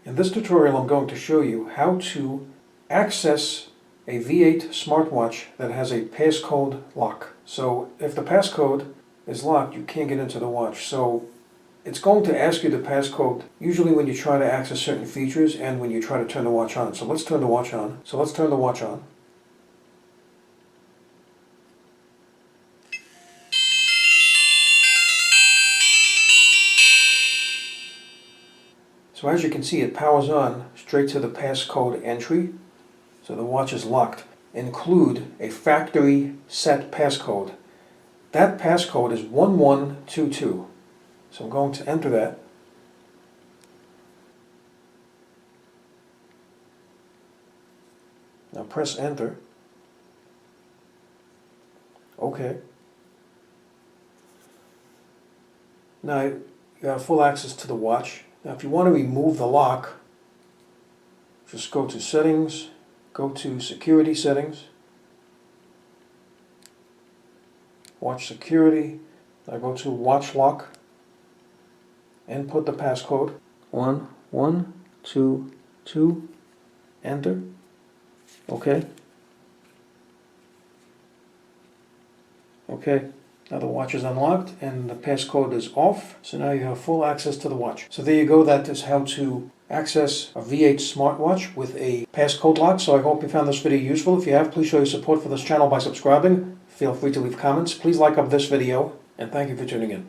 In this tutorial I'm going to show you how to access a V8 smartwatch that has a passcode lock. So if the passcode is locked, you can't get into the watch. So it's going to ask you the passcode usually when you try to access certain features and when you try to turn the watch on. So let's turn the watch on. So as you can see, it powers on straight to the passcode entry. So the watch is locked. Include a factory set passcode. That passcode is 1122. So I'm going to enter that. Now press enter. OK. Now you have full access to the watch. Now if you want to remove the lock, just go to settings, go to security settings, watch security, now go to watch lock, input the passcode, 1122, enter, OK. OK. Now the watch is unlocked and the passcode is off, so now you have full access to the watch. So there you go, that is how to access a V8 smartwatch with a passcode lock. So I hope you found this video useful. If you have, please show your support for this channel by subscribing. Feel free to leave comments. Please like up this video, and thank you for tuning in.